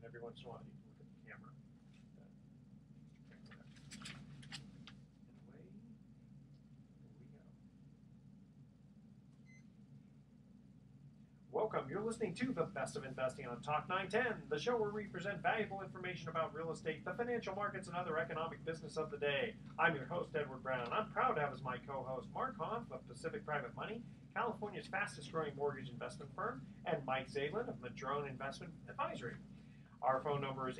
every once in a while you can look at the camera. And away we go. Welcome. You're listening to The Best of Investing on Talk 910, the show where we present valuable information about real estate, the financial markets, and other economic business of the day. I'm your host, Edward Brown. I'm proud to have as my co-host Mark Hanf of Pacific Private Money, California's fastest-growing mortgage investment firm, and Mike Zablin of Madrone Investment Advisory. Our phone number is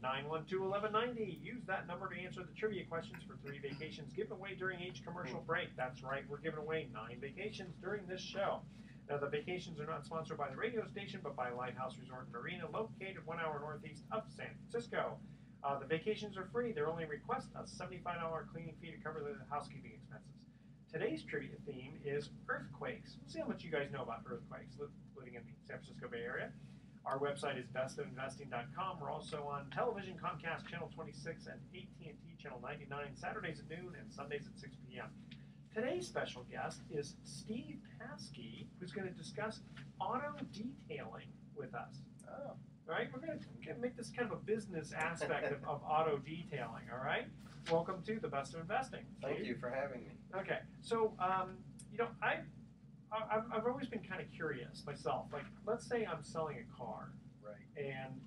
888-912-1190. Use that number to answer the trivia questions for 3 vacations given away during each commercial break. That's right, we're giving away 9 vacations during this show. Now, the vacations are not sponsored by the radio station, but by Lighthouse Resort and Marina, located 1 hour northeast of San Francisco. The vacations are free. Their only request, a $75 cleaning fee to cover the housekeeping expenses. Today's trivia theme is earthquakes. We'll see how much you guys know about earthquakes living in the San Francisco Bay Area. Our website is bestofinvesting.com. We're also on television, Comcast Channel 26 and AT&T Channel 99, Saturdays at noon and Sundays at 6 p.m. Today's special guest is Steve Paski, who's going to discuss auto detailing with us. Oh. All right, we're going to make this kind of a business aspect of auto detailing, all right? Welcome to The Best of Investing. Thank you for having me. Okay, so, I've always been kind of curious myself. Like, let's say I'm selling a car. Right. And,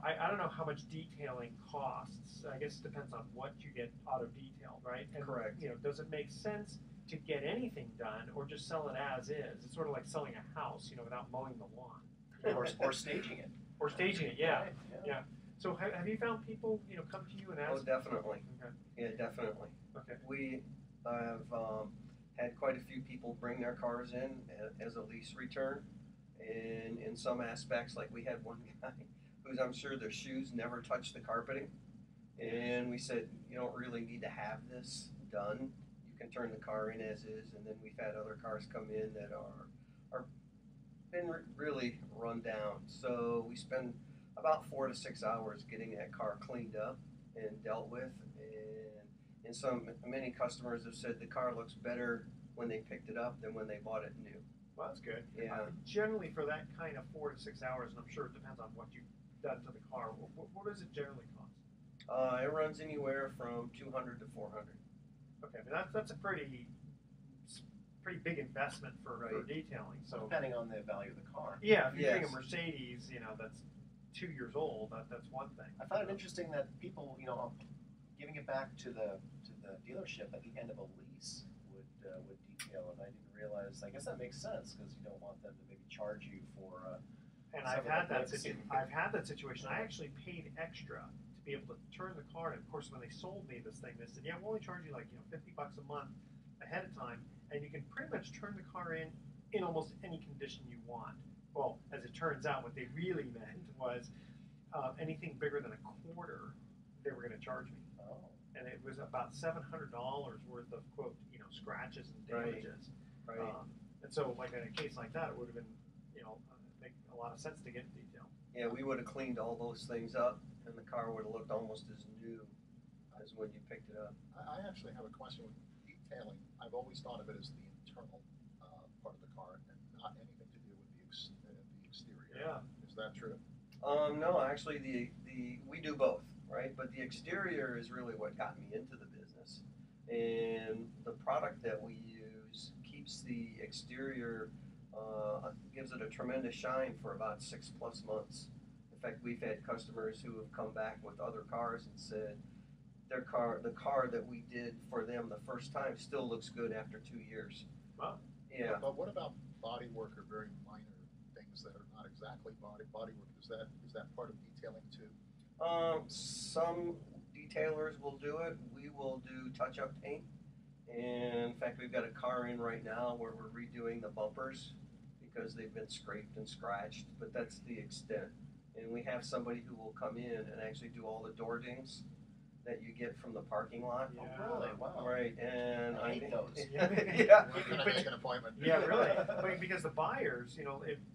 I don't know how much detailing costs. I guess it depends on what you get auto detailed, right? And, Correct. Does it make sense to get anything done or just sell it as is? It's sort of like selling a house, without mowing the lawn. Or staging it. Or staging it, yeah. Right, Yeah. So have you found people, come to you and ask? Oh, definitely. Okay. Yeah, definitely. Okay. We have had quite a few people bring their cars in as a lease return. And in some aspects, like we had one guy who's, I'm sure their shoes never touched the carpeting. And we said, you don't really need to have this done. You can turn the car in as is. And then we've had other cars come in that are been really run down. So we spend about 4 to 6 hours getting that car cleaned up and dealt with. And many customers have said the car looks better when they picked it up than when they bought it new. Well, that's good. Yeah. Generally, for that kind of 4 to 6 hours, and I'm sure it depends on what you've done to the car, what does it generally cost? It runs anywhere from $200 to $400. Okay, I mean, that's a pretty big investment for detailing. So depending on the value of the car. Yeah, if you're Yes. getting a Mercedes, that's 2 years old, that's one thing. I find it interesting that people, giving it back to the dealership at the end of a lease would detail, and I didn't realize. I guess that makes sense because you don't want them to maybe charge you for. And I've had that situation. I actually paid extra to be able to turn the car. And of course, when they sold me this thing, they said, "Yeah, we'll only charge you like $50 a month ahead of time, and you can pretty much turn the car in almost any condition you want." Well, as it turns out, what they really meant was anything bigger than a quarter, they were going to charge me. Oh. And it was about $700 worth of, quote, scratches and damages. Right. And so, like in a case like that, it would have been, make a lot of sense to get detailed. Yeah, we would have cleaned all those things up, and the car would have looked almost as new as when you picked it up. I actually have a question with detailing. I've always thought of it as the internal part of the car and not anything to do with the exterior. Yeah. Is that true? No, actually, we do both, right? But the exterior is really what got me into the business, and the product that we use keeps the exterior, gives it a tremendous shine for about 6+ months. In fact, we've had customers who have come back with other cars and said the car that we did for them the first time still looks good after 2 years. Wow. Yeah. But what about body work or very minor things that are not exactly body work? Is that part of detailing too? Some detailers will do it. We will do touch-up paint. And in fact, we've got a car in right now where we're redoing the bumpers because they've been scraped and scratched, but that's the extent. And we have somebody who will come in and actually do all the door dings that you get from the parking lot. Yeah. Oh, really? Wow. Right, and I hate those. Yeah. When can I make an appointment? Yeah, really. Because the buyers,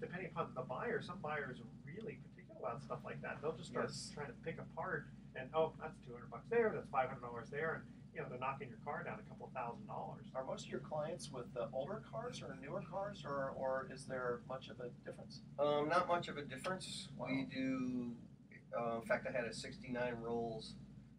depending upon the buyer, some buyers are really particular about stuff like that. They'll just start trying to pick apart, and that's $200 there, that's $500 there, and they're knocking your car down a couple of $1,000s. Are most of your clients with older cars or newer cars, or is there much of a difference? Not much of a difference. Wow. We do. In fact, I had a '69 Rolls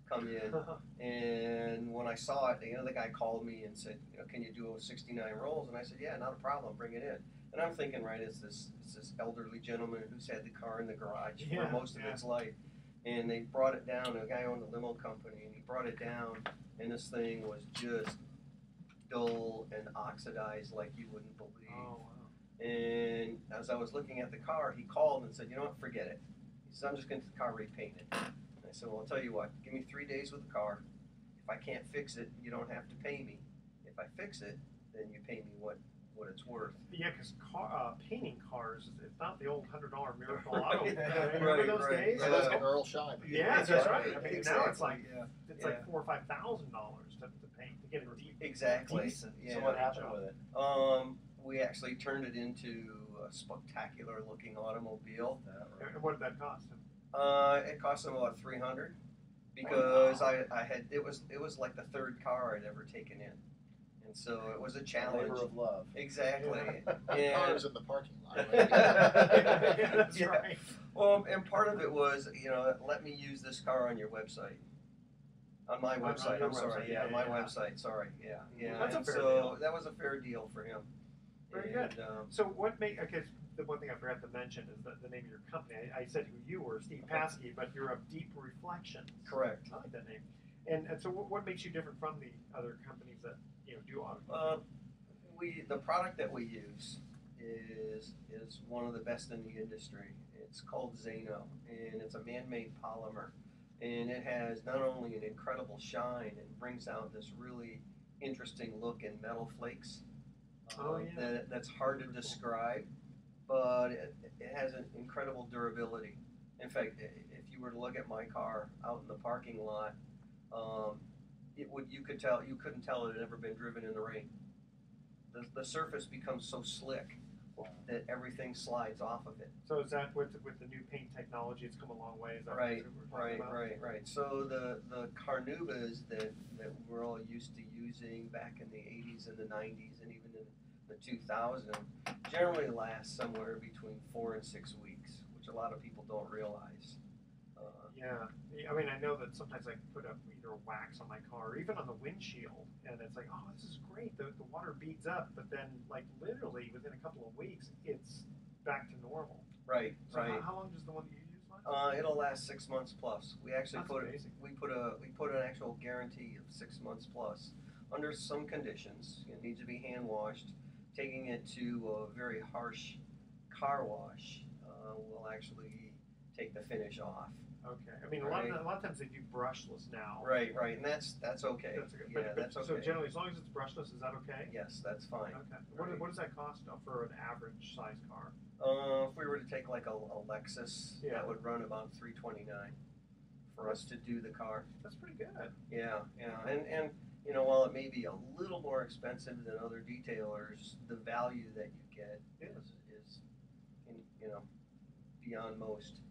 come in, and when I saw it, the guy called me and said, "Can you do a '69 Rolls?" And I said, "Yeah, not a problem. Bring it in." And I'm thinking, right, it's this elderly gentleman who's had the car in the garage for most of its life, and they brought it down. A guy owned a limo company, and he brought it down, and this thing was just dull and oxidized like you wouldn't believe. Oh, wow. And as I was looking at the car, he called and said, "You know what? Forget it." He said, "I'm just going to get the car repainted." And I said, "Well, I'll tell you what. Give me 3 days with the car. If I can't fix it, you don't have to pay me. If I fix it, then you pay me what it's worth." Yeah, because painting cars, it's not the old $100 Miracle Auto. Right, Remember those right. days? So that's an Earl Scheib. Yeah, that's right. I mean, now it's like yeah. like $4,000 or $5,000 to paint to get it Exactly. decent. Yeah. So what happened with it? We actually turned it into a spectacular looking automobile. And what did that cost him? It cost him about $300 because I had it was like the third car I'd ever taken in, and so it was a challenge. Labor of love. Exactly. The car's in the parking lot. Yeah, that's Yeah. right. Well, and part of it was, let me use this car on your website. On my website, your I'm sorry. website, Yeah, yeah, my yeah. website, sorry. Yeah, yeah. That's a And fair so deal. that was a fair deal for him. Very And, good. So what the one thing I forgot to mention is the name of your company. I said who you were, Steve Paski, but you're of Deep Reflections. Correct. I like that name. And so what makes you different from the other companies that do auto? The product that we use is one of the best in the industry. It's called Zano, and it's a man-made polymer, and it has not only an incredible shine and brings out this really interesting look in metal flakes. That's hard to describe, but it has an incredible durability. In fact, if you were to look at my car out in the parking lot, you couldn't tell it had ever been driven in the rain. The surface becomes so slick that everything slides off of it. So is that with the new paint technology, it's come a long way? Is that Right, what we're talking about? right. So the Carnubas that we're all used to using back in the 80s and the 90s and even in the 2000s generally last somewhere between 4 and 6 weeks, which a lot of people don't realize. Yeah, I mean, I know that sometimes I put up either wax on my car or even on the windshield, and it's like, oh, this is great. The water beads up, but then, like, literally within a couple of weeks, it's back to normal. Right, So right. how long does the one that you use last? It'll last 6 months plus. We actually That's amazing. we put an actual guarantee of 6 months plus under some conditions. It needs to be hand washed. Taking it to a very harsh car wash will actually take the finish off. Okay. I mean, a lot of times they do brushless now. Right, and that's okay. That's okay. Yeah, that's okay. So generally, as long as it's brushless, is that okay? Yes, that's fine. Okay. Right. What does that cost for an average size car? If we were to take like a Lexus, that would run about $329 for us to do the car. That's pretty good. Yeah, and while it may be a little more expensive than other detailers, the value that you get is beyond most.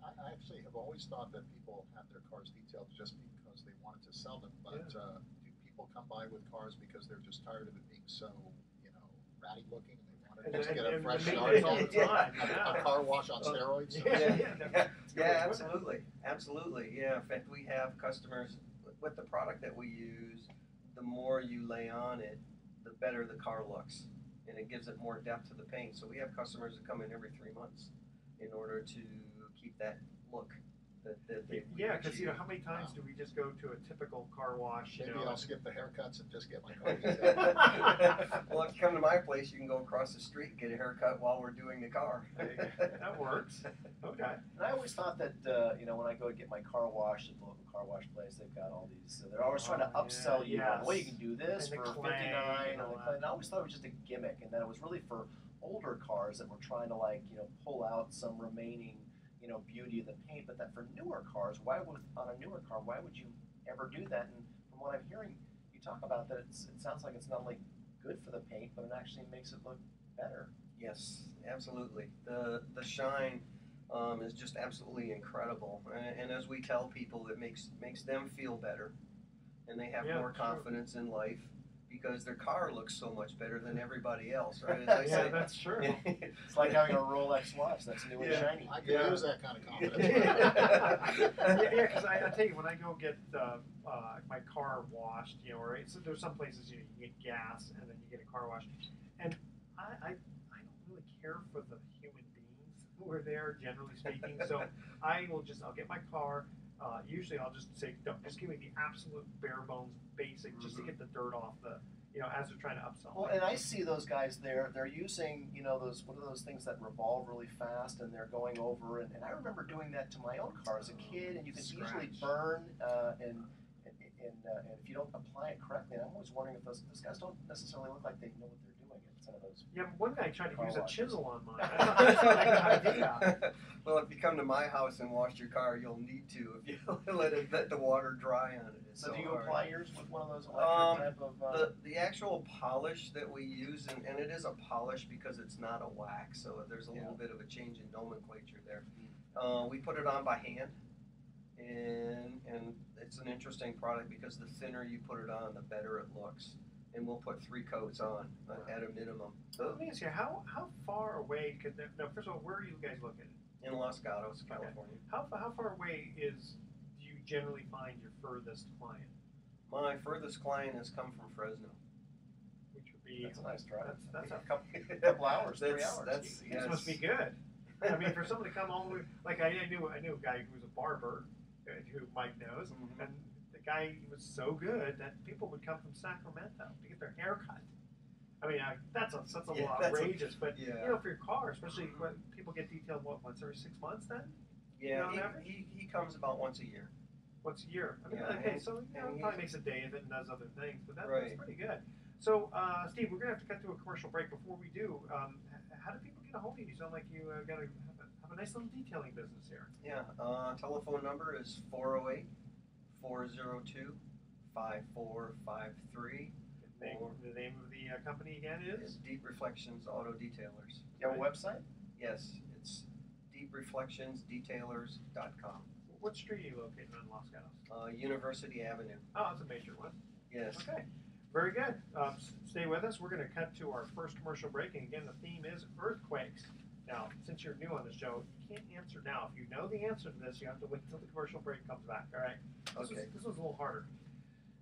I actually have always thought that people have their cars detailed just because they wanted to sell them, but do people come by with cars because they're just tired of it being so, ratty looking and they want to just get a fresh start? all the time. A car wash on steroids? Yeah, absolutely. Yeah, in fact, we have customers with the product that we use. The more you lay on it, the better the car looks, and it gives it more depth to the paint. So we have customers that come in every 3 months in order to keep that look that they because how many times do we just go to a typical car wash? Maybe I'll skip the haircuts and just get my car detailed. Well, if you come to my place, you can go across the street and get a haircut while we're doing the car. That works. Okay. And I always thought that when I go to get my car washed at the local car wash place, they've got all these. They're always trying to upsell you. Yes. Well, you can do this And for the clay $59. and all And the clay. And I always thought it was just a gimmick, and that it was really for older cars that were trying to pull out some remaining beauty of the paint. But that for newer cars, on a newer car, why would you ever do that? And from what I'm hearing you talk about, that it sounds like it's not only good for the paint, but it actually makes it look better. Yes, absolutely. The shine is just absolutely incredible, and as we tell people, it makes them feel better, and they have Yeah, more true. confidence in life because their car looks so much better than everybody else, right? As I Yeah, say, that's true. It's like having a Rolex watch that's new and Yeah. shiny. I could Yeah. use that kind of confidence. Yeah, because I tell you, when I go get my car washed, you know, or so there's some places you get gas and then you get a car wash, and I don't really care for the human beings who are there, generally speaking. So I'll get my car. Usually I'll just say, just give me the absolute bare bones basic, just to get the dirt off the, you know, as they're trying to upsell. Well, and I see those guys there. They're using, you know, those what are those things that revolve really fast, and they're going over. And I remember doing that to my own car as a kid, and you can easily burn. And if you don't apply it correctly, and I'm always wondering if those guys don't necessarily look like they know what they're doing. It's some of those. Yeah, one guy tried to Car use a washes. chisel on mine. I thought that's not a good idea. Well, if you come to my house and wash your car, you'll need to if you let the water dry on it. It's So do you hard. apply yours with one of those electric type of? The actual polish that we use, and it is a polish because it's not a wax, so there's a little bit of a change in nomenclature there. We put it on by hand, and it's an interesting product because the thinner you put it on, the better it looks. And we'll put 3 coats on at a minimum. So let me ask you, how far away? Because now, first of all, where are you guys located? In Los Gatos, California. How far away do you generally find your furthest client? My furthest client has come from Fresno. Which would be That's a nice drive. That's a couple hours, 3 hours. That's This must be good. I mean, for someone to come all the way, like I knew a guy who was a barber, who Mike knows, Mhm. and the guy was so good that people would come from Sacramento to get their hair cut. I mean, that's a little outrageous, but you know, for your car, especially when people get detailed once every 6 months, then Yeah, You know, on average? he comes about once a year. once a year. I mean, Yeah, okay, and- so you know, and probably makes a day of it and does other things, but that's Right. pretty good. So, Steve, we're gonna have to cut to a commercial break. Before we do, how do people get a hold of you? You sound like you got to have a nice little detailing business here. Yeah, telephone number is 408-402-5453. The name of the company again It's is? Deep Reflections Auto Detailers. You have a website? Yes, it's deepreflectionsdetailers.com. What street are you located on, Los Gatos? University Avenue. Oh, it's a major one. Yes. Okay, very good. Stay with us. We're going to cut to our first commercial break, and again, the theme is earthquakes. Now, since you're new on the show, you can't answer now. If you know the answer to this, you have to wait until the commercial break comes back. All right. This was a little harder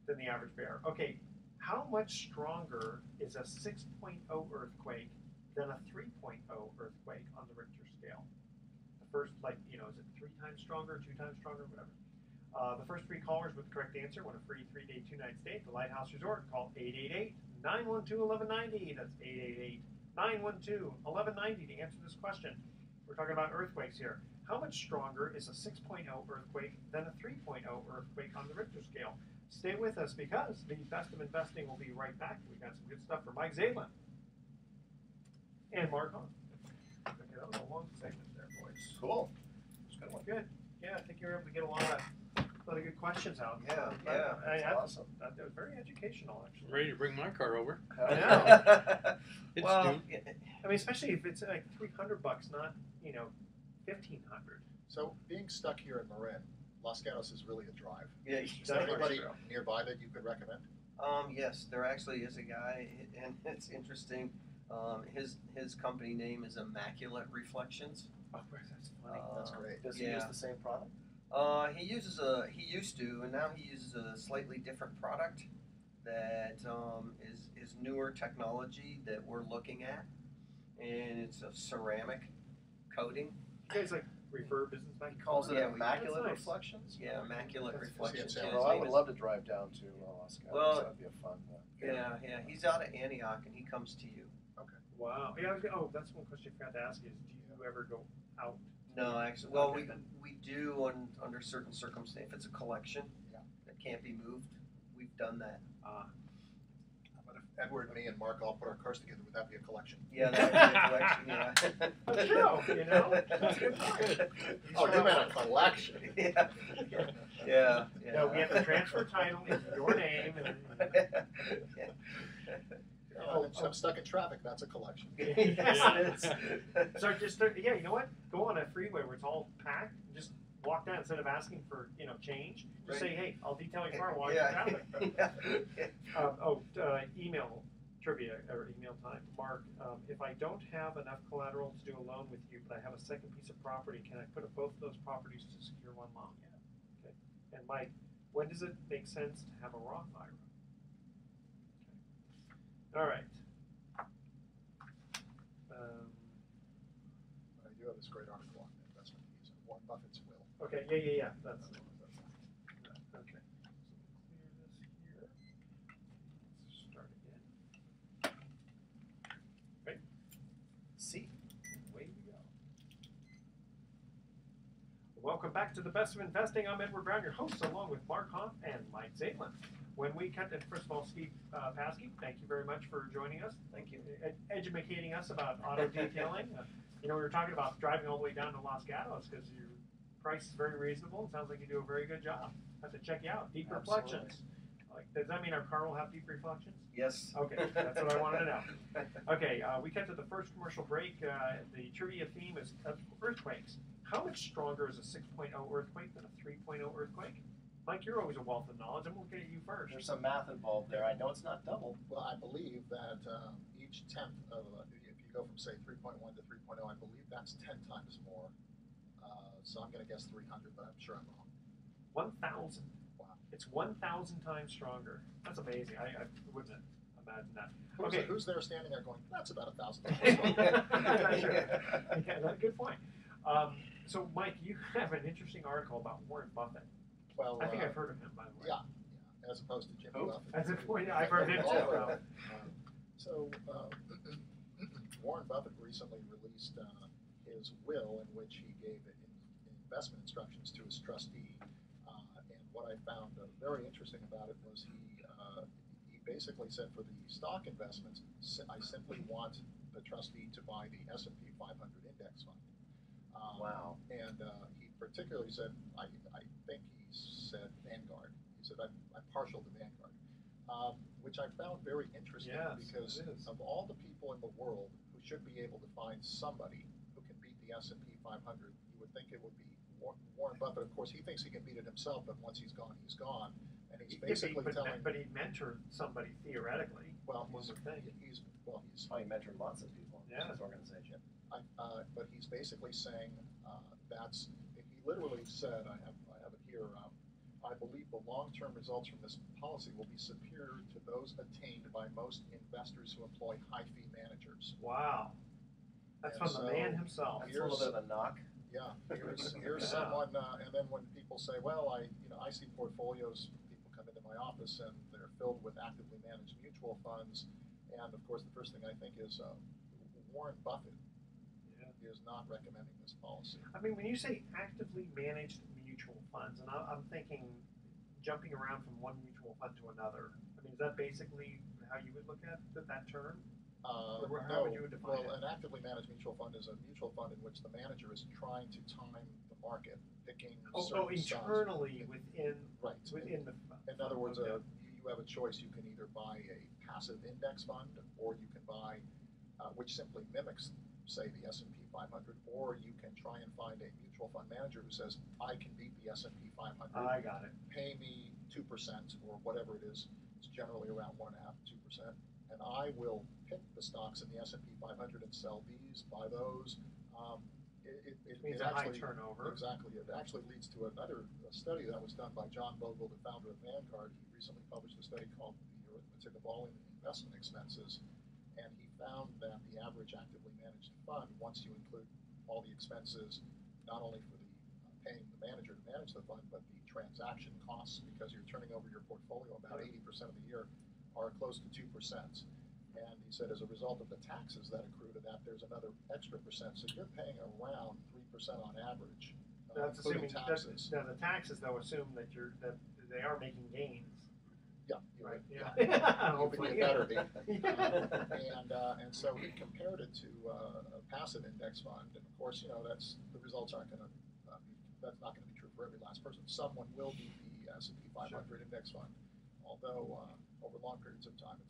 than the average bear. Okay, how much stronger is a 6.0 earthquake than a 3.0 earthquake on the Richter scale? The first, is it 3 times stronger, 2 times stronger, whatever? The first 3 callers with the correct answer win a free 3-day, 2-night stay at the Lighthouse Resort. Call 888-912-1190. That's 888-912-1190 to answer this question. We're talking about earthquakes here. How much stronger is a 6.0 earthquake than a 3.0 earthquake on the Richter scale? Stay with us because the Best of Investing will be right back. We've got some good stuff for Mike Zaidlin and Mark Hahn. Okay, that was a long segment there, boys. Cool. It's a good one. Good. Yeah, I think you were able to get a lot of good questions out. Yeah. That's awesome. That was very educational, actually. Ready to bring my car over. I know. It's well, due. I mean, especially if it's like $300, not $1,500. So being stuck here in Marin, Los Gatos is really a drive. Yeah, Is there Definitely anybody true. nearby that you could recommend? yes, there actually is a guy, and it's interesting. His company name is Immaculate Reflections. Oh, that's funny. That's great. Does he Yeah. use the same product? He used to, and now he uses a slightly different product that is newer technology that we're looking at, and it's a ceramic coating. You guys refer business back? He calls it Yeah, Immaculate that's nice. Reflections? Yeah, Immaculate That's- Reflections. yeah, Yeah, Well, his I name would is- love to drive down to Los Gatos. Well, That'd be a fun. Yeah, he's out of Antioch, and he comes to you. Wow. Yeah. That's one question I forgot to ask you: is do you ever go out? No, actually, well, Okay, then. we do under certain circumstances. If it's a collection that can't be moved, we've done that. But if Edward, me, and Mark all put our cars together, would that be a collection? Yeah, that would be a collection. Yeah. That's true. That's a good point. Oh, you meant a collection. Yeah. Yeah. No, we have to transfer title into your name. Oh, I'm stuck in traffic. That's a collection. Yes, it is. So you know what? Go on a freeway where it's all packed. And just walk down instead of asking for change. Just Right. say, hey, I'll detail your car while you're in traffic. Email trivia or email time. Mark, if I don't have enough collateral to do a loan with you, but I have a second piece of property, can I put both of those properties to secure one loan? Yeah. Okay. And Mike, when does it make sense to have a Roth IRA? Okay. All right. I do have this great article on investment fees and Warren Buffett's will. Okay. Yeah. That's okay. So we'll clear this here. Let's start again. Right. See. Away we go. Welcome back to the Best of Investing. I'm Edward Brown, your host, along with Mark Hoff and Mike Zaitlin. When we cut to, first of all, Steve Paski, thank you very much for joining us. Thank you. Educating us about auto detailing. We were talking about driving all the way down to Los Gatos because your price is very reasonable. It sounds like you do a very good job. I have to check you out. Deep Absolutely. reflections. Does that mean our car will have deep reflections? Yes. Okay, that's what I wanted to know. Okay, we cut to the first commercial break. The trivia theme is earthquakes. How much stronger is a 6.0 earthquake than a 3.0 earthquake? Mike, you're always a wealth of knowledge. I'm looking at you first. There's some math involved there. I know it's not double. Well, I believe that each tenth of, if you go from say 3.1 to 3.0, I believe that's 10 times more. So I'm going to guess 300, but I'm sure I'm wrong. 1,000. Wow. It's 1,000 times stronger. That's amazing. I wouldn't imagine that. Okay. Who's there standing there going, that's about 1,000 times stronger? Sure. Yeah, that's a good point. So, Mike, you have an interesting article about Warren Buffett. Well, I think I've heard of him, by the way. Yeah, as opposed to Jimmy Who? Buffett. As a point, I've heard him too. Warren Buffett recently released his will in which he gave investment instructions to his trustee. And what I found very interesting about it was he basically said for the stock investments, I simply want the trustee to buy the S&P 500 index fund. Wow. And he particularly said, I think he said Vanguard. He said, I'm partial to Vanguard, which I found very interesting because of all the people in the world who should be able to find somebody who can beat the S&P 500, you would think it would be Warren Buffett. Of course, he thinks he can beat it himself, but once he's gone, he's gone. And he's basically telling. But he mentored somebody theoretically. Well, he's Oh, he mentored lots of people in his organization. But he's basically saying he literally said, I have it here, I believe the long-term results from this policy will be superior to those attained by most investors who employ high-fee managers. Wow. That's from the man himself. That's a little bit of a knock. Yeah, here's someone, and then when people say, well, I see portfolios, people come into my office and they're filled with actively managed mutual funds, and of course the first thing I think is Warren Buffett is not recommending this policy. I mean, when you say actively managed mutual funds, and I'm thinking jumping around from one mutual fund to another, I mean, is that basically how you would look at that term? Or how would you define it? An actively managed mutual fund is a mutual fund in which the manager is trying to time the market, picking certain internally stocks. within the fund. In other words, you have a choice. You can either buy a passive index fund, or you can buy, which simply mimics, say, the S&P 500, or you can try and find a mutual fund manager who says, I can beat the S&P 500. I got it. Pay me 2% or whatever it is. It's generally around 1.5%, 2%, and I will pick the stocks in the S&P 500 and sell these, buy those. It means a high turnover. Exactly. It actually leads to another study that was done by John Bogle, the founder of Vanguard. He recently published a study called The Arithmetic of All Investment Expenses, and he found that the average actively managed fund, once you include all the expenses, not only for the paying the manager to manage the fund, but the transaction costs, because you're turning over your portfolio about 80% of the year, are close to 2%. And he said as a result of the taxes that accrue to that, there's another extra percent. So you're paying around 3% on average, That's including assuming taxes. now the taxes though assume that they are making gains. Yeah, Right. Yeah. Hopefully. It better be. And so he compared it to a passive index fund, and of course, that's the results aren't going to. That's not going to be true for every last person. Someone will beat the S&P 500 index fund, although over long periods of time,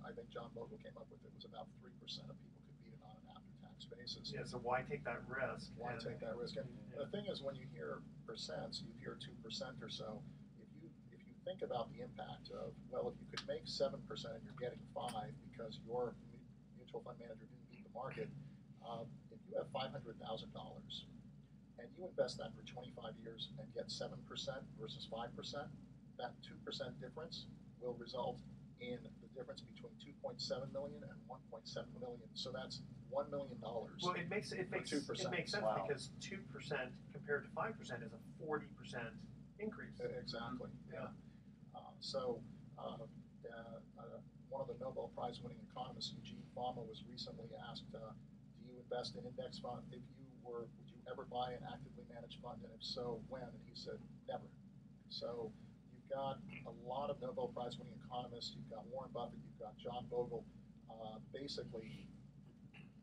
I think John Bogle came up with it was about 3% of people could beat it on an after-tax index basis. Yeah, so why take that risk? Why take that risk? And Yeah. the thing is, when you hear percents, you hear 2% or so. If you think about the impact of, well, if you could make 7% and you're getting 5 because your mutual fund manager didn't beat the market, if you have $500,000 and you invest that for 25 years and get 7% versus 5%, that 2% difference will result in the difference between 2.7 million and 1.7 million. So that's $1 million. Well, it makes 2%. sense Wow. because 2% compared to 5% is a 40% increase. Exactly. Yeah. One of the Nobel Prize winning economists, Eugene Fama, was recently asked, do you invest in index fund? Would you ever buy an actively managed fund? And if so, when? And he said, never. So you've got a lot of Nobel Prize winning economists. You've got Warren Buffett. You've got John Bogle, basically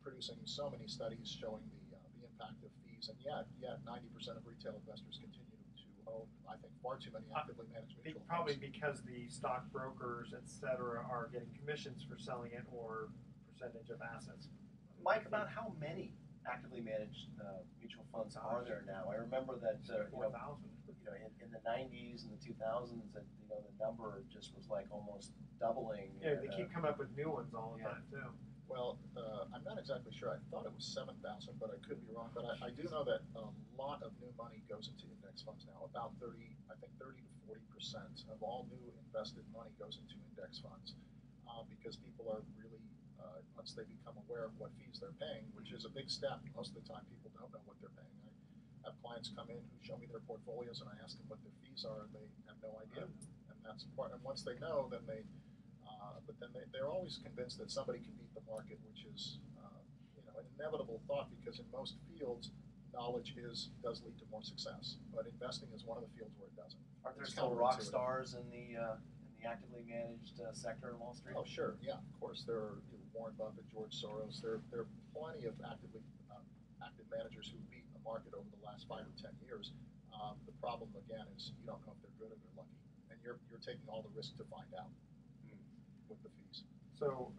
producing so many studies showing the impact of fees. And yet 90% of retail investors continue to own, I think, far too many actively managed mutual Probably funds. because the stockbrokers, et cetera, are getting commissions for selling it or percentage of assets. Mike, about how many actively managed mutual funds are there now? I remember that 4,000. in the 90s and the 2000s, that the number just was like almost doubling. Yeah, they keep coming up with new ones all the Yeah. time too. Well, I'm not exactly sure. I thought it was 7,000, but I could be wrong. But I do know that a lot of new money goes into index funds now. About 30 to 40% of all new invested money goes into index funds because people are really, once they become aware of what fees they're paying, which is a big step. Most of the time, people don't know what they're paying. I have clients come in who show me their portfolios, and I ask them what their fees are, and they have no idea. And that's part. And once they know, then they're always convinced that somebody can beat the market, which is an inevitable thought because in most fields, knowledge does lead to more success. But investing is one of the fields where it doesn't. Aren't there It's still rock counterintuitive. stars in the actively managed sector in Wall Street? Oh, sure, yeah, of course. There are Warren Buffett, George Soros. There are plenty of active managers who beat the market over the last 5 or 10 years. The problem again is you don't know if they're good or they're lucky, and you're taking all the risk to find out with the fees. So,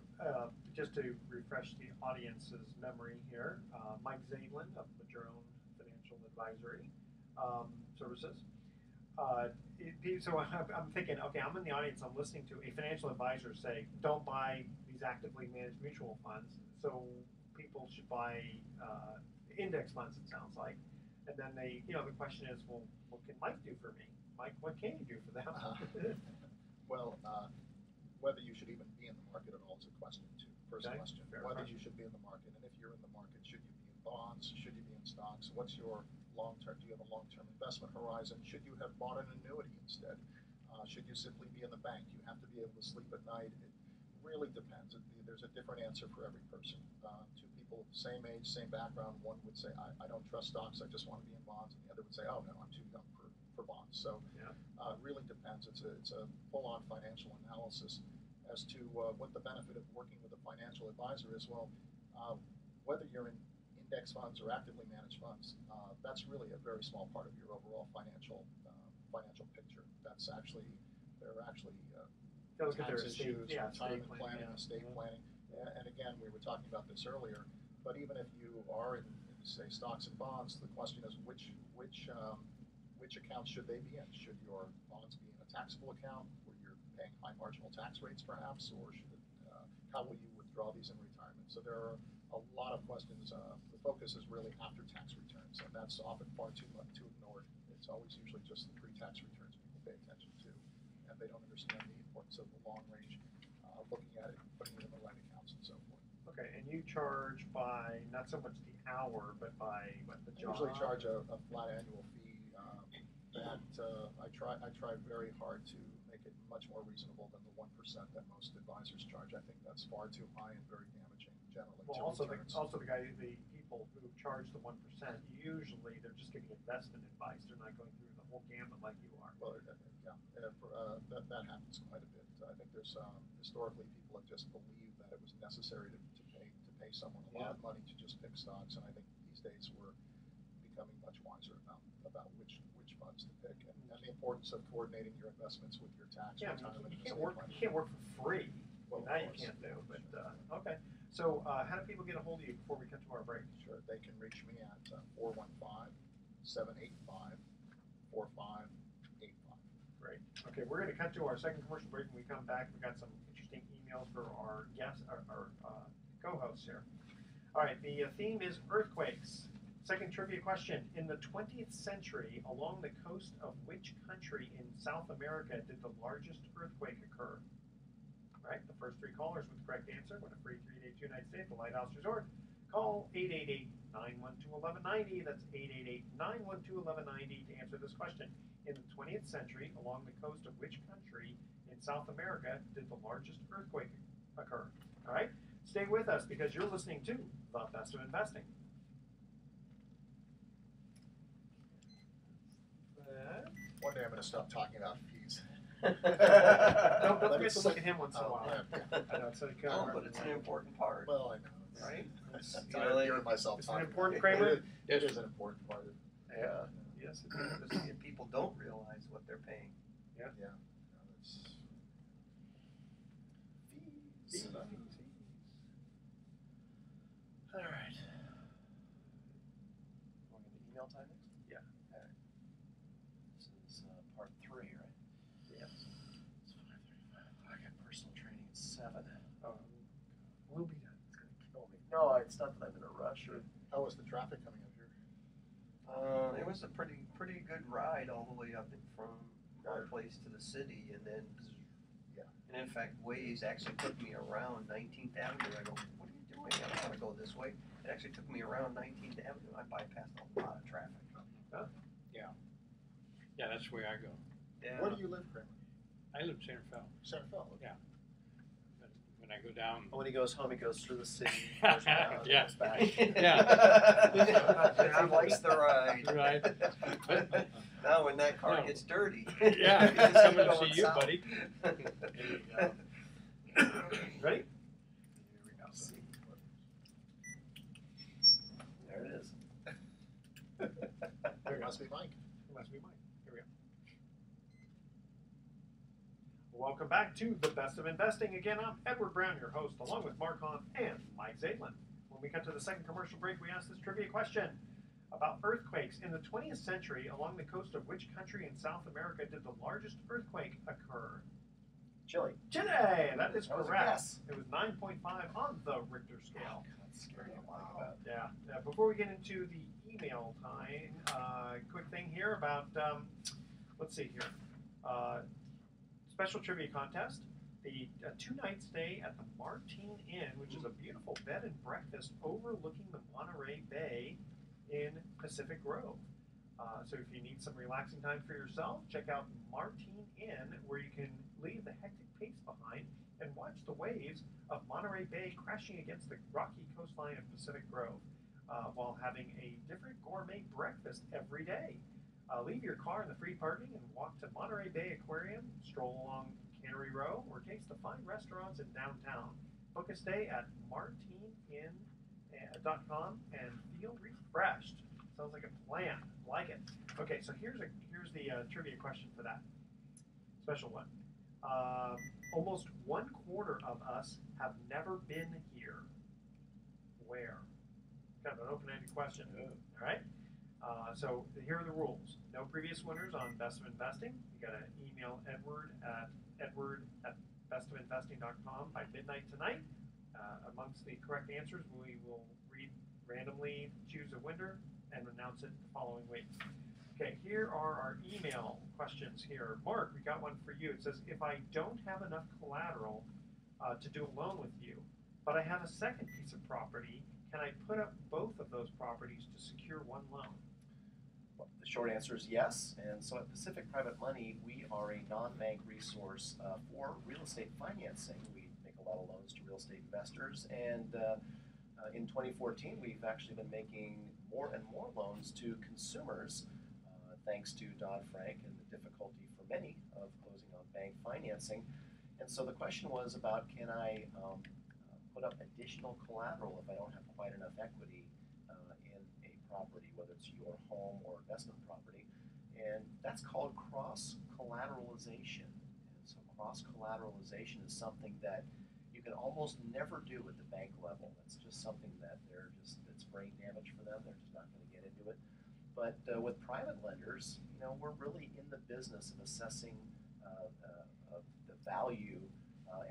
just to refresh the audience's memory here, Mike Zaidlin of Madrone Financial Advisory Services. So I'm thinking, okay, I'm in the audience, I'm listening to a financial advisor say, don't buy these actively managed mutual funds, so people should buy index funds, it sounds like. And then the question is, well, what can Mike do for me? Mike, what can you do for them? Whether you should even be in the market at all is a question too. First Okay, question. fair Whether question. you should be in the market, and if you're in the market, should you be in bonds? Should you be in stocks? What's your long-term? Do you have a long-term investment horizon? Should you have bought an annuity instead? Should you simply be in the bank? You have to be able to sleep at night. It really depends. There's a different answer for every person. Two people, same age, same background. One would say, I don't trust stocks. I just want to be in bonds. And the other would say, oh no, I'm too young for bonds. So it really depends. It's a full-on financial analysis as to what the benefit of working with a financial advisor is. Well, whether you're in index funds or actively managed funds, that's really a very small part of your overall financial picture. There are actually tax issues, retirement planning, estate planning, and again, we were talking about this earlier. But even if you are in say stocks and bonds, the question is which accounts should they be in? Should your bonds be in a taxable account where you're paying high marginal tax rates, perhaps, or how will you withdraw these in retirement? So there are a lot of questions. The focus is really after-tax returns, and that's often far too ignored. It's always usually just the pre-tax returns people pay attention to, and they don't understand the importance of the long range, looking at it, putting it in the right accounts, and so forth. Okay, and you charge by not so much the hour, but by the I job? usually charge a flat annual fee that I try very hard to make it much more reasonable than the 1% that most advisors charge. I think that's far too high and very damaging generally to returns. The people who charge the 1%, usually they're just giving investment advice. They're not going through the whole gamut like you are. Well, that happens quite a bit. I think there's historically people have just believed that it was necessary to pay someone a lot of money to just pick stocks, and I think these days we're becoming much wiser about which funds to pick and the importance of coordinating your investments with your tax retirement. You can't work for free. Well, that you of course. can't do. But okay. So how do people get a hold of you before we cut to our break? Sure, they can reach me at 415-785-4585. Great. Okay, we're going to cut to our second commercial break. When we come back, we've got some interesting emails for our guests, our co-hosts here. All right, the theme is earthquakes. Second trivia question. In the 20th century, along the coast of which country in South America did the largest earthquake occur? All right, the first three callers with the correct answer win a free 3-day 2-night stay at the Lighthouse Resort. Call 888-912-1190. That's 888-912-1190 to answer this question. In the 20th century, along the coast of which country in South America did the largest earthquake occur? All right, stay with us because you're listening to The Best of Investing. One day I'm going to stop talking about fees. Don't forget to look at him once in a while. I know, it's like, No, but it's an important part. Well, I know. right? I'm It's, tired of hearing myself it's an talk. important Kramer. It is an important part of Yeah. Yes, it is. And people don't realize what they're paying. yeah. You know, it's, Fees. All right. Going into email time next? Yeah. All right. This is part 3, right? Yes. It's 5:35. I got personal training at 7. We'll be done. It's gonna kill me. No, it's not that I'm in a rush. Or, how was the traffic coming up here? It was a pretty good ride all the way up from our place to the city, and then, Yeah. and in fact, Waze actually took me around 19th Avenue. I go, what are you doing? I don't want to go this way. It actually took me around 19th Avenue. I bypassed a lot of traffic. Yeah, that's the way I go. Yeah. Where do you live, Kramer? I live in Santa Fe. Santa Fe. Yeah. But when I go down, when he goes home, he goes through the city. Goes down, Yeah. goes back. He likes the ride. Right. Now when that car No. gets dirty. Yeah, he's I'm coming to going see you, south. buddy. Ready? Here we go. There it is. It must be Mike. It must be Mike. Here we go. Welcome back to The Best of Investing. Again, I'm Edward Brown, your host, along with Mark Hahn and Mike Zaidlin. When we cut to the second commercial break, we asked this trivia question about earthquakes. In the 20th century, along the coast of which country in South America did the largest earthquake occur? Chili. Chile! That is That was a correct. guess. It was 9.5 on the Richter scale. That's scary to think about. Yeah. Before we get into the email time, quick thing here about, let's see here. Special trivia contest. The 2-night stay at the Martine Inn, which is a beautiful bed and breakfast overlooking the Monterey Bay in Pacific Grove. So if you need some relaxing time for yourself, check out Martine Inn, where you can leave the hectic pace behind and watch the waves of Monterey Bay crashing against the rocky coastline of Pacific Grove while having a different gourmet breakfast every day. Leave your car in the free parking and walk to Monterey Bay Aquarium, stroll along Cannery Row, or taste the fine restaurants in downtown. Book a stay at martineinn.com and feel refreshed. Sounds like a plan. Like it. Okay, so here's the trivia question for that. Special one. Almost 1/4 of us have never been here. Where? Kind of an open-ended question. All right. So here are the rules. No previous winners on Best of Investing. You got to email Edward at bestofinvesting.com by midnight tonight. Amongst the correct answers, we will randomly choose a winner and announce it the following week. Okay, here are our email questions here. Mark, we got one for you. It says, if I don't have enough collateral to do a loan with you, but I have a second piece of property, can I put up both of those properties to secure one loan? Well, the short answer is yes. And so at Pacific Private Money, we are a non-bank resource for real estate financing. We make a lot of loans to real estate investors. And in 2014, we've actually been making more and more loans to consumers, thanks to Dodd-Frank and the difficulty for many of closing on bank financing. And so the question was about, can I put up additional collateral if I don't have quite enough equity in a property, whether it's your home or investment property. And that's called cross-collateralization. And so cross-collateralization is something that you you can almost never do at the bank level. It's just something that it's brain damage for them. They're just not going to get into it. But with private lenders, we're really in the business of assessing the value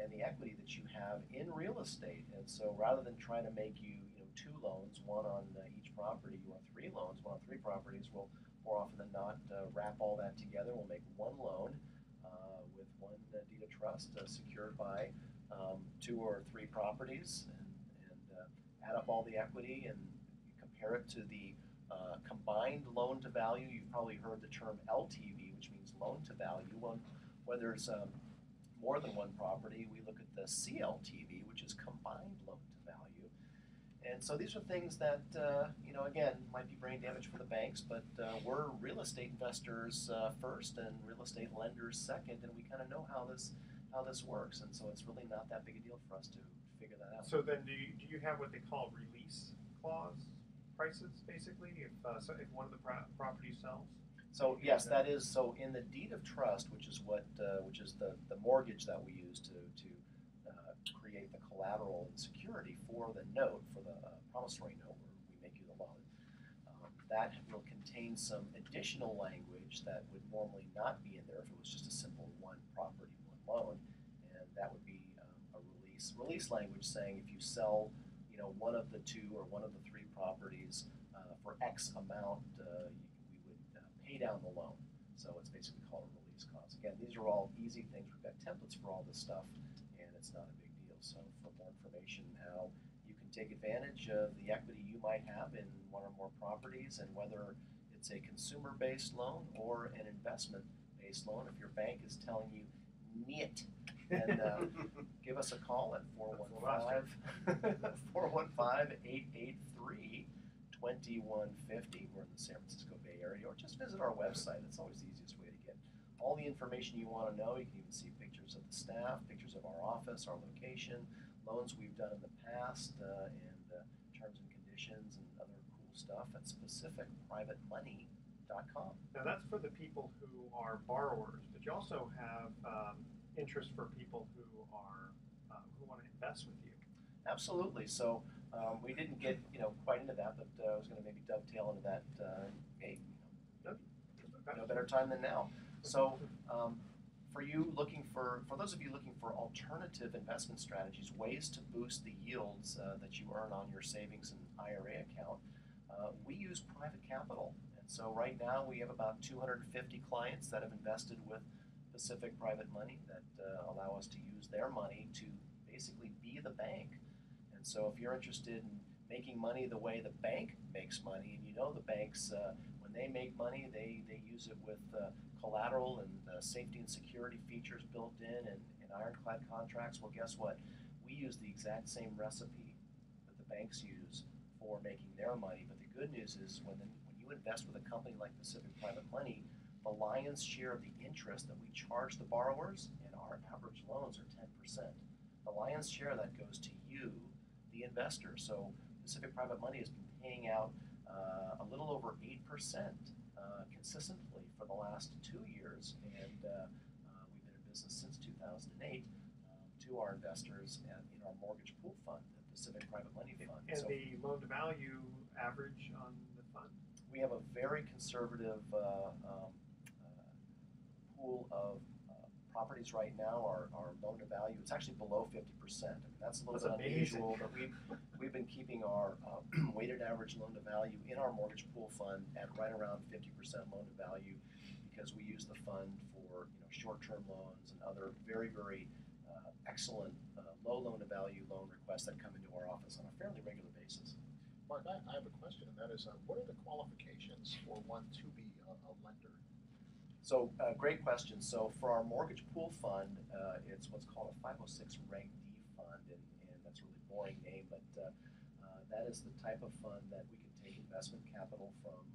and the equity that you have in real estate. And so rather than trying to make you, 2 loans, one on each property, or 3 loans, one on 3 properties, we'll more often than not wrap all that together. We'll make one loan with one deed of trust secured by 2 or 3 properties, and add up all the equity and compare it to the combined loan to value. You've probably heard the term LTV, which means loan to value. When there's more than one property, we look at the CLTV, which is combined loan to value. And so these are things that, again, might be brain damage for the banks, but we're real estate investors first and real estate lenders second, and we kind of know how this works. And so it's really not that big a deal for us to figure that out. So then do you have what they call release clause prices, basically, if one of the properties sells? So yes, that is, so in the deed of trust, which is the mortgage that we use to create the collateral and security for the note, for the promissory note where we make you the loan, that will contain some additional language that would normally not be in there if it was just a simple one property, one loan, and that would be a release language saying if you sell, one of the 2 or one of the 3 properties for X amount, we would pay down the loan. So it's basically called a release clause. Again, these are all easy things. We've got templates for all this stuff, and it's not a big deal. So for more information how you can take advantage of the equity you might have in one or more properties, and whether it's a consumer-based loan or an investment-based loan, if your bank is telling you niet, then give us a call at 415-883-2150. We're in the San Francisco Bay Area, or just visit our website. It's always the easiest way to get all the information you want to know. You can even see pictures of the staff, pictures of our office, our location, loans we've done in the past, and terms and conditions and other cool stuff at specificprivatemoney.com. Now that's for the people who are borrowers, but you also have interest for people who are who want to invest with you. Absolutely. So we didn't get quite into that, but I was going to maybe dovetail into that. No better time than now. So for those of you looking for alternative investment strategies, ways to boost the yields that you earn on your savings and IRA account, we use private capital. And so right now we have about 250 clients that have invested with Pacific Private Money that allow us to use their money to basically be the bank. And so if you're interested in making money the way the bank makes money, and the banks, when they make money, they use it with collateral and safety and security features built in and ironclad contracts. Well, guess what? We use the exact same recipe that the banks use for making their money. But the good news is when you invest with a company like Pacific Private Money, the lion's share of the interest that we charge the borrowers, and our average loans are 10%. The lion's share of that goes to you, the investor. So Pacific Private Money has been paying out a little over 8% consistently for the last 2 years, and we've been in business since 2008 to our investors in our mortgage pool fund, the Pacific Private Money Fund. And so the loan to value average on the fund? We have a very conservative pool of properties right now. Our loan to value, it's actually below 50%. I mean, that's a little bit unusual, but we've been keeping our weighted average loan to value in our mortgage pool fund at right around 50% loan to value, because we use the fund for short-term loans and other very, very excellent low loan to value loan requests that come into our office on a fairly regular basis. Mark, I have a question, and that is, what are the qualifications for one to be a lender? So, great question. So, for our mortgage pool fund, it's what's called a 506 Reg D fund, and that's a really boring name, but that is the type of fund that we can take investment capital from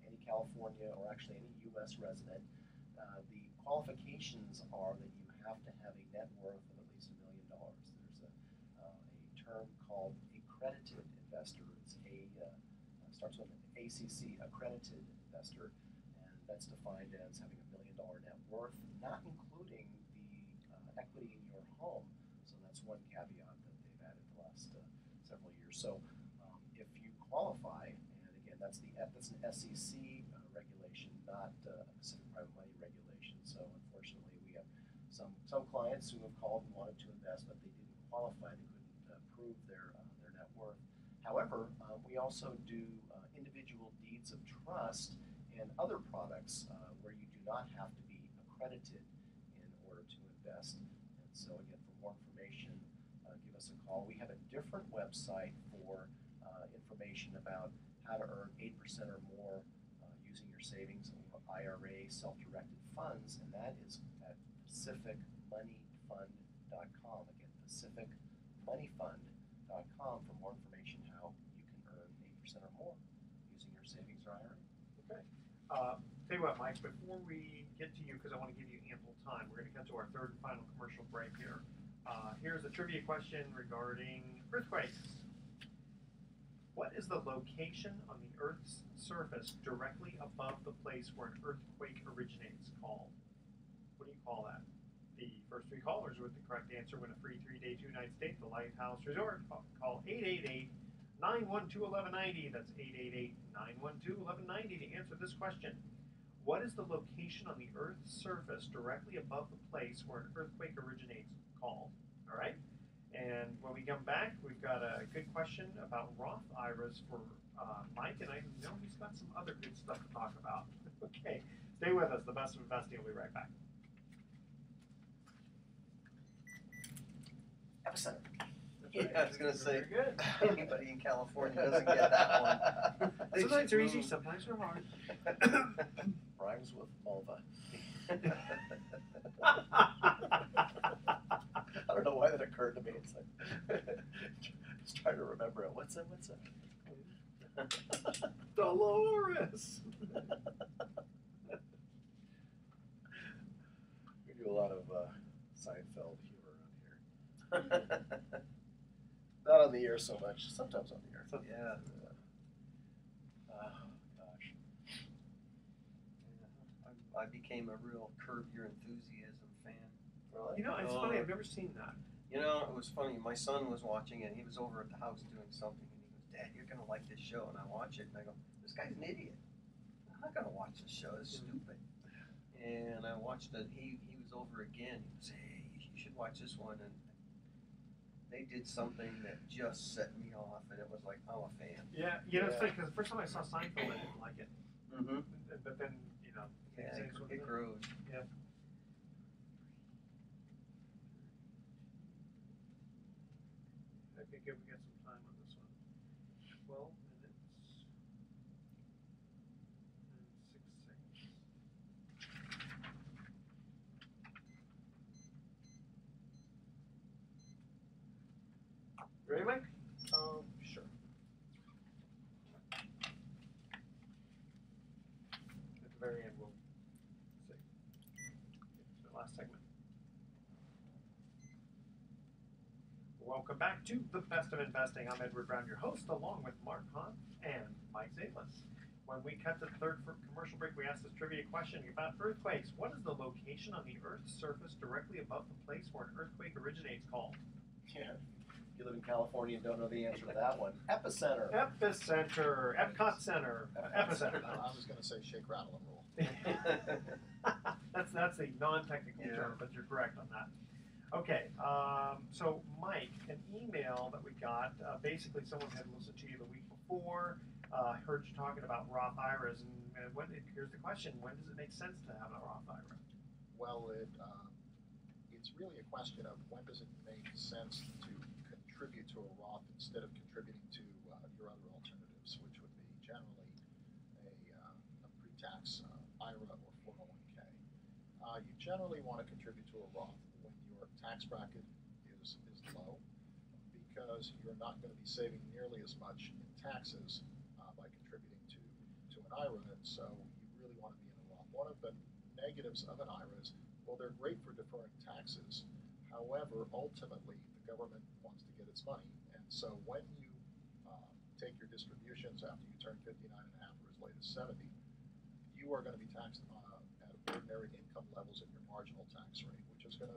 any California or actually any U.S. resident. The qualifications are that you have to have a net worth of at least $1 million. There's a term called accredited investor. It's starts with an ACC, accredited investor, and that's defined as having $1 million net worth, not including the equity in your home. So That's one caveat that they've added the last several years. So if you qualify, and again, that's an SEC regulation, not a Pacific Private Money regulation. So unfortunately, we have some clients who have called and wanted to invest, but they didn't qualify. They couldn't prove their net worth. However, we also do individual deeds of trust and other products where you do not have to be accredited in order to invest. And so again, for more information, give us a call. We have a different website for information about how to earn 8% or more using your savings or IRA self-directed funds, and that is at pacificmoneyfund.com. Again, pacificmoneyfund.com for more information how you can earn 8% or more using your savings or IRA. Okay. Tell you what, Mike, before we get to you, because I want to give you ample time, we're going to cut to our third and final commercial break here. Here's a trivia question regarding earthquakes. What is the location on the Earth's surface directly above the place where an earthquake originates called? What do you call that? The first three callers with the correct answer win a free 3-day to United States, the Lighthouse Resort. Call 888-912-1190. That's 888-912-1190 to answer this question. What is the location on the Earth's surface directly above the place where an earthquake originates called? All right. And when we come back, we've got a good question about Roth IRAs for Mike, and I know he's got some other good stuff to talk about. Okay, stay with us. The Best of Investing will be right back. Epicenter. Yeah, I was going to say, Very good. anybody in California doesn't get that one. They Sometimes should they're easy, move. sometimes they're hard. Rhymes with vulva. I don't know why that occurred to me. It's like, just trying to remember it. What's it? Dolores. We do a lot of Seinfeld humor around here. Not on the air so much. Sometimes on the air. Yeah. Oh, gosh. I became a real Curb Your Enthusiasm fan. Really? You know, it's Oh. funny. I've never seen that. You know, it was funny. My son was watching it. He was over at the house doing something, and he goes, "Dad, you're gonna like this show." And I watch it, and I go, "This guy's an idiot. I'm not gonna watch this show. It's stupid." And I watched it. He was over again. He goes, "Hey, you should watch this one." And they did something that just set me off, and it was like, I'm a fan. Yeah, you know, it's funny because the first time I saw Seinfeld, I didn't like it. Mm-hmm. But then, you know, Yeah, same sort of it thing. grows. Yeah. Okay, good. We got some time on this one. 12 minutes and 6 seconds. Ready, Mike? Sure. At the very end, we'll see. The last segment. Welcome back to The Best of Investing. I'm Edward Brown, your host, along with Mark Hahn and Mike Zalis. When we cut to the third commercial break, we asked this trivia question about earthquakes. What is the location on the Earth's surface directly above the place where an earthquake originates called? Yeah. If you live in California and don't know the answer to that one, epicenter. Epicenter, Epcot Center, Epicenter. I was going to say shake, rattle, and roll. That's a non-technical Yeah. term, but you're correct on that. Okay, so Mike, an email that we got, basically someone had listened to you the week before, heard you talking about Roth IRAs, and here's the question: when does it make sense to have a Roth IRA? Well, it's really a question of when does it make sense to contribute to a Roth instead of contributing to your other alternatives, which would be generally a pre-tax IRA or 401k. You generally want to contribute to a Roth when your tax bracket is low, because you're not going to be saving nearly as much in taxes by contributing to an IRA, and so you really want to be in a Roth. One of the negatives of an IRA is, well, they're great for deferring taxes. However, ultimately, the government wants to get its money. And so when you take your distributions after you turn 59 and a half or as late as 70, you are going to be taxed at ordinary income levels at your marginal tax rate, which can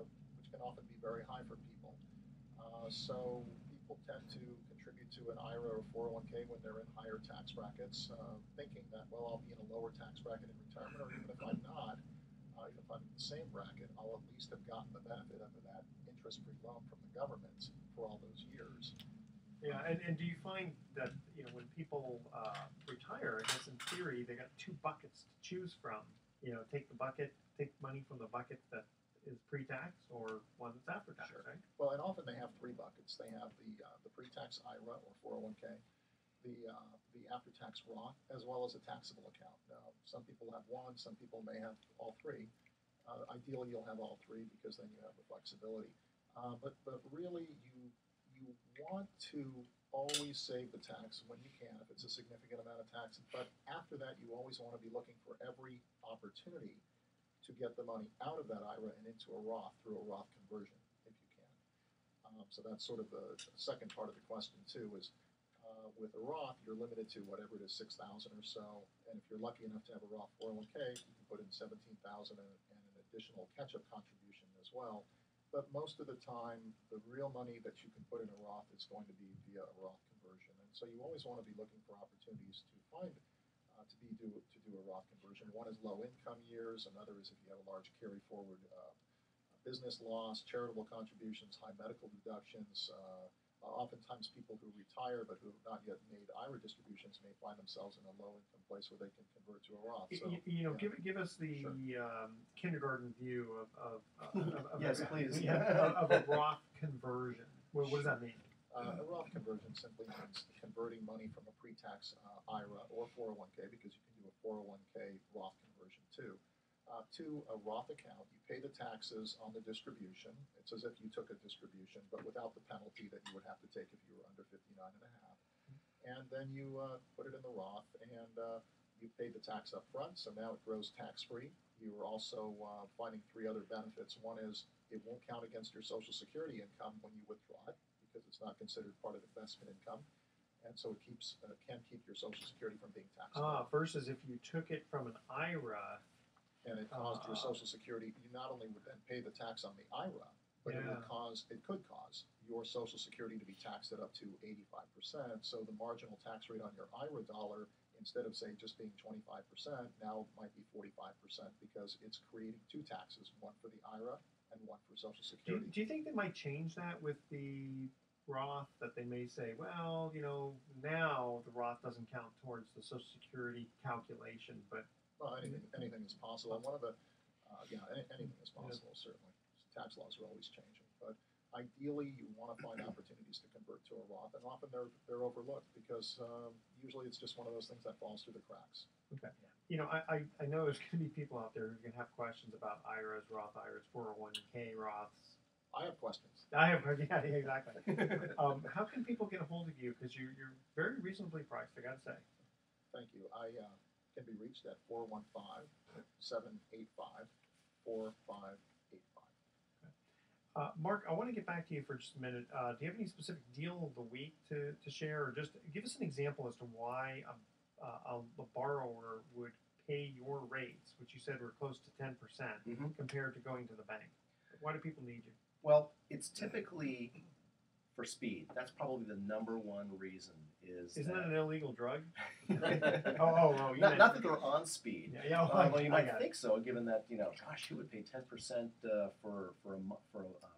often be very high for people. So people tend to contribute to an IRA or 401k when they're in higher tax brackets, thinking that, well, I'll be in a lower tax bracket in retirement, or even if I'm not, even if I'm in the same bracket, I'll at least have gotten the benefit of that interest-free loan from the government for all those years. Yeah, and do you find that when people retire, I guess in theory they got two buckets to choose from. Take money from the bucket that is pre-tax or one that's after tax, Sure. right? Well, and often they have three buckets. They have the pre-tax IRA or 401k, the after-tax Roth, as well as a taxable account. Now, some people have one, some people may have all three. Ideally, you'll have all three because then you have the flexibility. But really, you want to always save the tax when you can, if it's a significant amount of tax. But after that, you always want to be looking for every opportunity to get the money out of that IRA and into a Roth through a Roth conversion, if you can. So that's sort of the second part of the question too. Is with a Roth, you're limited to whatever it is, 6,000 or so. And if you're lucky enough to have a Roth 401k, you can put in 17,000 and an additional catch-up contribution as well. But most of the time, the real money that you can put in a Roth is going to be via a Roth conversion. And so you always want to be looking for opportunities to find to do a Roth conversion. One is low income years. Another is if you have a large carry forward business loss, charitable contributions, high medical deductions. Oftentimes people who retire but who have not yet made IRA distributions may find themselves in a low income place where they can convert to a Roth. So, Yeah. Give us the kindergarten view of Yes, please. of a Roth conversion. What does that mean? A Roth conversion simply means converting money from a pre-tax IRA or 401k, because you can do a 401k Roth conversion too, to a Roth account. You pay the taxes on the distribution. It's as if you took a distribution, but without the penalty that you would have to take if you were under 59 and a half. And then you put it in the Roth, and you pay the tax up front, so now it grows tax-free. You are also finding three other benefits. One is it won't count against your Social Security income when you withdraw it, because it's not considered part of investment income, and so it can keep your Social Security from being taxed. Versus if you took it from an IRA, and it caused your Social Security, you not only would then pay the tax on the IRA, but it could cause your Social Security to be taxed at up to 85%. So the marginal tax rate on your IRA dollar, instead of say just being 25%, now might be 45%, because it's creating two taxes, one for the IRA and one for Social Security. Do you think they might change that with the Roth, that they may say, well, now the Roth doesn't count towards the Social Security calculation, but well, anything is possible. One of the anything is possible, certainly. Tax laws are always changing, but ideally you want to find opportunities to convert to a Roth, and often they're overlooked because usually it's just one of those things that falls through the cracks. Okay. I know there's going to be people out there who can have questions about IRAs, Roth IRAs, 401k Roths. I have questions. Yeah, exactly. How can people get a hold of you? Because you're very reasonably priced, I got to say. Thank you. I can be reached at 415-785-4585. Mark, I want to get back to you for just a minute. Do you have any specific deal of the week to share, or just give us an example as to why a borrower would pay your rates, which you said were close to 10%, compared to going to the bank? Why do people need you? Well, it's typically for speed. That's probably the number one reason. Isn't that an illegal drug? Oh, not that they're on speed. Well, you might think so, given that gosh, who would pay 10% for a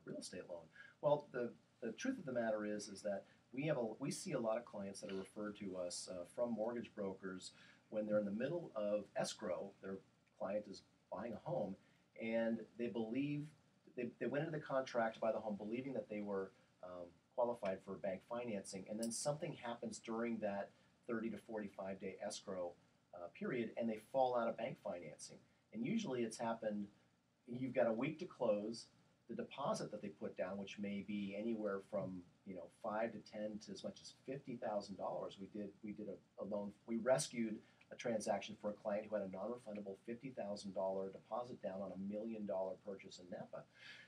real estate loan? Well, the truth of the matter is that we see a lot of clients that are referred to us from mortgage brokers when they're in the middle of escrow. Their client is buying a home, and they believe they went into the contract to buy the home believing that they were qualified for bank financing, and then something happens during that 30 to 45 day escrow period, and they fall out of bank financing. And usually it's happened, you've got a week to close. The deposit that they put down, which may be anywhere from 5 to 10 to as much as $50,000. We did a loan. We rescued a transaction for a client who had a non-refundable $50,000 deposit down on $1 million purchase in Napa,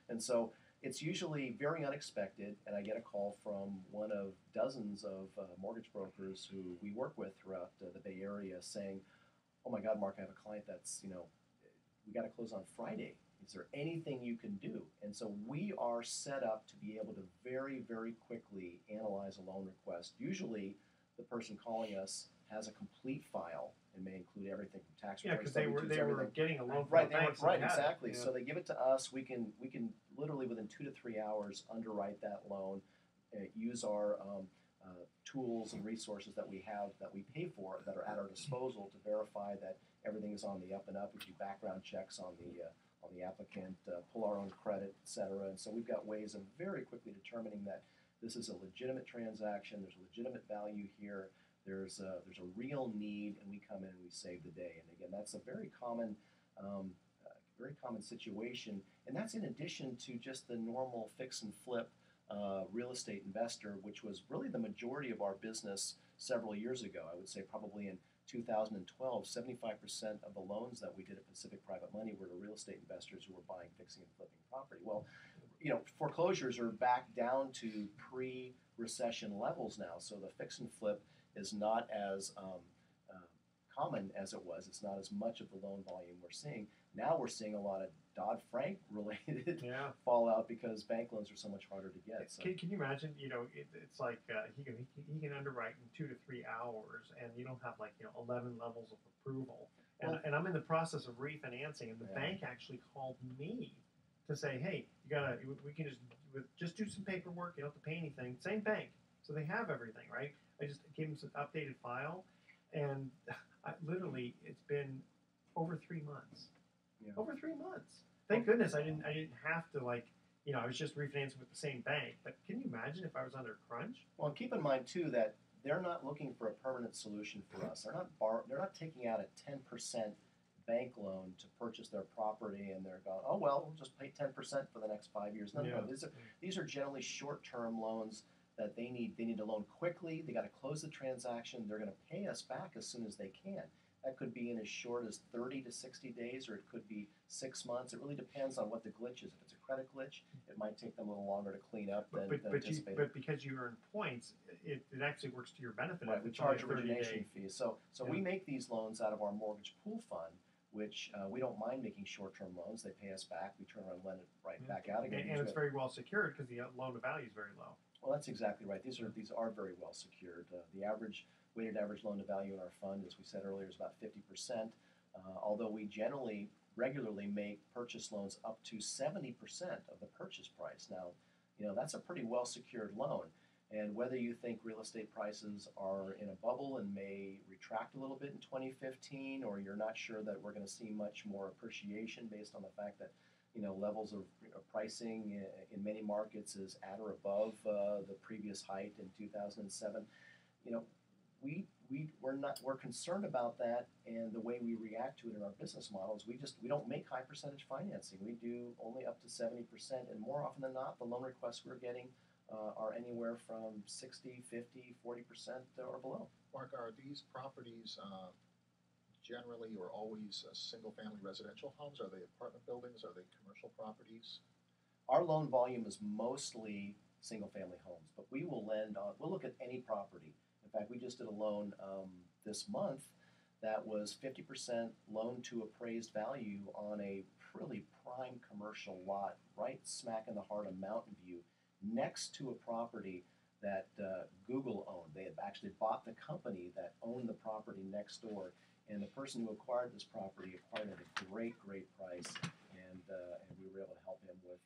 and so it's usually very unexpected. And I get a call from one of dozens of mortgage brokers who we work with throughout the Bay Area saying, "Oh my God, Mark, I have a client that's we got to close on Friday, Is there anything you can do? And so we are set up to be able to very, very quickly analyze a loan request. Usually, the person calling us has a complete file and may include everything from tax returns, because they were everything. getting a loan from Right, the bank, so right, they had it. exactly. Yeah. So they give it to us. We can literally within 2 to 3 hours underwrite that loan, use our tools and resources that we have that we pay for that are at our disposal to verify that everything is on the up and up. We do background checks on the applicant, pull our own credit, et cetera. And so we've got ways of very quickly determining that this is a legitimate transaction. There's a legitimate value here. There's a real need, and we come in and we save the day. And again, that's a very common situation, and that's in addition to just the normal fix and flip real estate investor, which was really the majority of our business several years ago. I would say probably in 2012, 75% of the loans that we did at Pacific Private Money were to real estate investors who were buying, fixing, and flipping property. Well, foreclosures are back down to pre-recession levels now, so the fix and flip is not as common as it was. It's not as much of the loan volume we're seeing. Now we're seeing a lot of Dodd-Frank related fallout because bank loans are so much harder to get. So. Can you imagine? It's like he can underwrite in 2 to 3 hours, and you don't have 11 levels of approval. And I'm in the process of refinancing, and the bank actually called me to say, hey, we can just do some paperwork. You don't have to pay anything. Same bank, so they have everything, right? I just gave them some updated file, and literally it's been over 3 months. Yeah. Over 3 months. Thank goodness I didn't have to I was just refinancing with the same bank. But can you imagine if I was under crunch? Well, and keep in mind too that they're not looking for a permanent solution for us. They're not taking out a 10% bank loan to purchase their property, and they're going, oh well, we'll just pay 10% for the next 5 years. No. These are generally short-term loans that they need a loan quickly. They got to close the transaction. They're going to pay us back as soon as they can. That could be in as short as 30 to 60 days, or it could be 6 months. It really depends on what the glitch is. If it's a credit glitch, it might take them a little longer to clean up than anticipated. But because you earn points, it actually works to your benefit. Right, we charge origination fees. So we make these loans out of our mortgage pool fund, which we don't mind making short-term loans. They pay us back. We turn around and lend it right back out again. And it's very well secured because the loan to value is very low. Well, that's exactly right. These are very well secured. The weighted average loan to value in our fund, as we said earlier, is about 50%. Although we regularly make purchase loans up to 70% of the purchase price. Now, that's a pretty well secured loan. And whether you think real estate prices are in a bubble and may retract a little bit in 2015, or you're not sure that we're going to see much more appreciation based on the fact that levels of pricing in many markets is at or above the previous height in 2007. We're concerned about that, and the way we react to it in our business models, we don't make high percentage financing. We do only up to 70%, and more often than not, the loan requests we're getting are anywhere from 60, 50, 40% or below. Mark, are these properties generally or always single-family residential homes? Are they apartment buildings? Are they commercial properties? Our loan volume is mostly single-family homes, but we'll look at any property. In fact, we just did a loan this month that was 50% loan to appraised value on a really prime commercial lot right smack in the heart of Mountain View, next to a property that Google owned. They had actually bought the company that owned the property next door. And the person who acquired this property acquired it at a great price, and we were able to help him with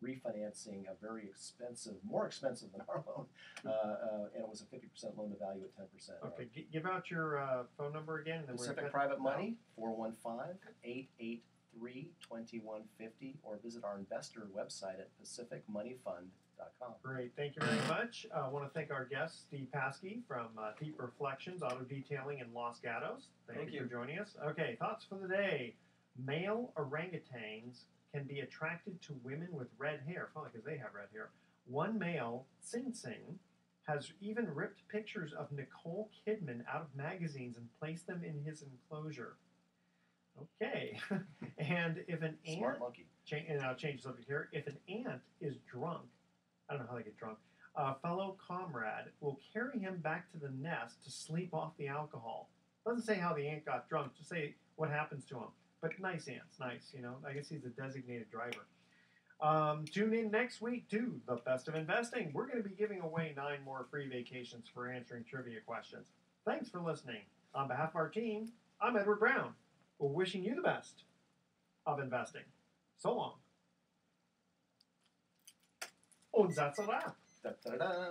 refinancing a very expensive, more expensive than our loan, and it was a 50% loan to value at 10%. Okay, give out your phone number again. And then Pacific Private Money, 415-883-2150, or visit our investor website at pacificmoneyfund.com. Great, thank you very much. I want to thank our guest, Steve Paski from Deep Reflections Auto Detailing in Los Gatos. Thank you for joining us. Okay, thoughts for the day. Male orangutans can be attracted to women with red hair, probably because they have red hair. One male, Sing Sing, has even ripped pictures of Nicole Kidman out of magazines and placed them in his enclosure. Okay, and if an ant... Smart monkey. And I'll change the subject here. If an ant is drunk, I don't know how they get drunk, a fellow comrade will carry him back to the nest to sleep off the alcohol. Doesn't say how the ant got drunk, just say what happens to him. But nice ants, nice. You know, I guess he's a designated driver. Tune in next week to The Best of Investing. We're going to be giving away 9 more free vacations for answering trivia questions. Thanks for listening. On behalf of our team, I'm Edward Brown. We're wishing you the best of investing. So long. Und that's a wrap. Da, da, da.